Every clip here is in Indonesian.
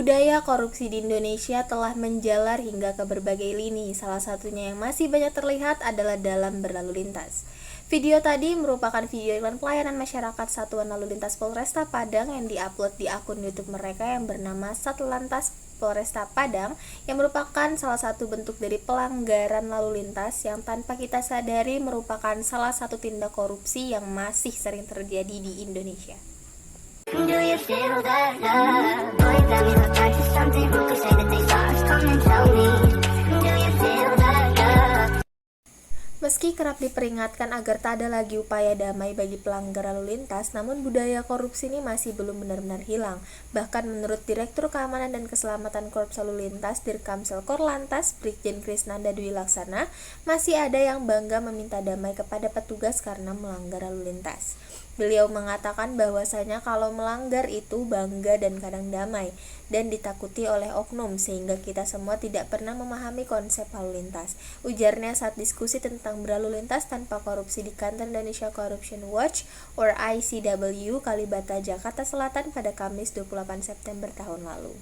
Budaya korupsi di Indonesia telah menjalar hingga ke berbagai lini. Salah satunya yang masih banyak terlihat adalah dalam berlalu lintas. Video tadi merupakan video iklan pelayanan masyarakat Satuan Lalu Lintas Polresta Padang yang diupload di akun YouTube mereka yang bernama Satlantas Polresta Padang, yang merupakan salah satu bentuk dari pelanggaran lalu lintas yang tanpa kita sadari merupakan salah satu tindak korupsi yang masih sering terjadi di Indonesia. Do you feel that love? Boy, got me hooked onto something. Who could say that they saw us? Come and tell me. Do you feel that love? Meski kerap diperingatkan agar tak ada lagi upaya damai bagi pelanggar lalu lintas, namun budaya korupsi ini masih belum benar-benar hilang. Bahkan menurut Direktur Keamanan dan Keselamatan Korps Lalu Lintas Dirkamsel Korlantas, Brigjen Krisnanda Dwi Laksana, masih ada yang bangga meminta damai kepada petugas karena melanggar lalu lintas. Beliau mengatakan bahwasanya kalau melanggar itu bangga dan kadang damai dan ditakuti oleh oknum sehingga kita semua tidak pernah memahami konsep lalu lintas. Ujarnya saat diskusi tentang berlalu lintas tanpa korupsi di kantor Indonesia Corruption Watch or ICW Kalibata, Jakarta Selatan pada Kamis 28 September tahun lalu.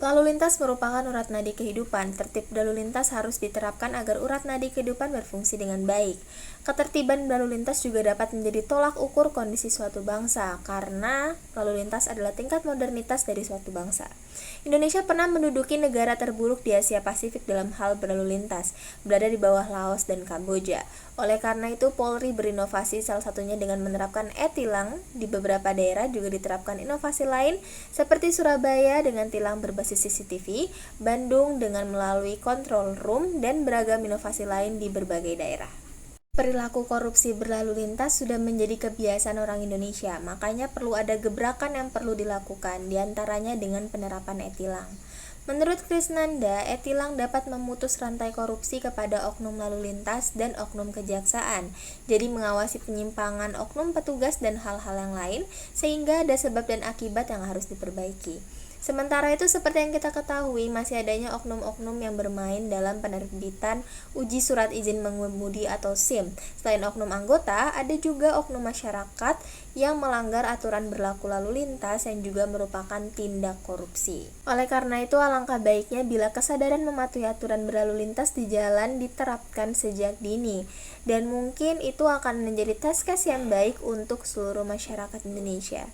Lalu lintas merupakan urat nadi kehidupan. Tertib berlalu lintas harus diterapkan agar urat nadi kehidupan berfungsi dengan baik. Ketertiban berlalu lintas juga dapat menjadi tolak ukur kondisi suatu bangsa, karena lalu lintas adalah tingkat modernitas dari suatu bangsa. Indonesia pernah menduduki negara terburuk di Asia Pasifik dalam hal berlalu lintas, berada di bawah Laos dan Kamboja. Oleh karena itu, Polri berinovasi, salah satunya dengan menerapkan e-tilang. Di beberapa daerah juga diterapkan inovasi lain, seperti Surabaya dengan tilang berbasis CCTV, Bandung dengan melalui control room, dan beragam inovasi lain di berbagai daerah. Perilaku korupsi berlalu lintas sudah menjadi kebiasaan orang Indonesia, makanya perlu ada gebrakan yang perlu dilakukan, diantaranya dengan penerapan e-tilang. Menurut Krisnanda, e-tilang dapat memutus rantai korupsi kepada oknum lalu lintas dan oknum kejaksaan, jadi mengawasi penyimpangan oknum petugas dan hal-hal yang lain, sehingga ada sebab dan akibat yang harus diperbaiki. Sementara itu, seperti yang kita ketahui, masih adanya oknum-oknum yang bermain dalam penerbitan uji surat izin mengemudi atau SIM. Selain oknum anggota, ada juga oknum masyarakat yang melanggar aturan berlaku lalu lintas yang juga merupakan tindak korupsi. Oleh karena itu, alangkah baiknya bila kesadaran mematuhi aturan berlalu lintas di jalan diterapkan sejak dini. Dan mungkin itu akan menjadi test case yang baik untuk seluruh masyarakat Indonesia.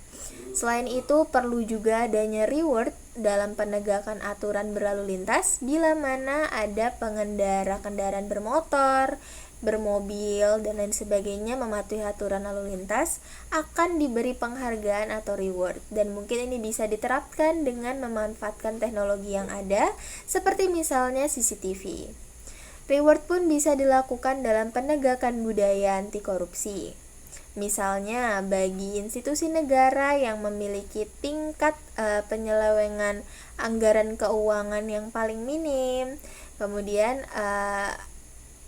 Selain itu, perlu juga adanya reward dalam penegakan aturan berlalu lintas bila mana ada pengendara kendaraan bermotor, bermobil, dan lain sebagainya mematuhi aturan lalu lintas akan diberi penghargaan atau reward. Dan mungkin ini bisa diterapkan dengan memanfaatkan teknologi yang ada, seperti misalnya CCTV. Reward pun bisa dilakukan dalam penegakan budaya anti korupsi. Misalnya, bagi institusi negara yang memiliki tingkat penyelewengan anggaran keuangan yang paling minim, kemudian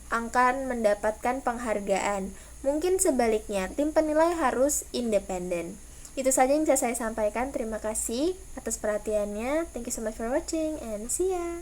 akan mendapatkan penghargaan. Mungkin sebaliknya, tim penilai harus independen. Itu saja yang bisa saya sampaikan. Terima kasih atas perhatiannya. Thank you so much for watching and see ya.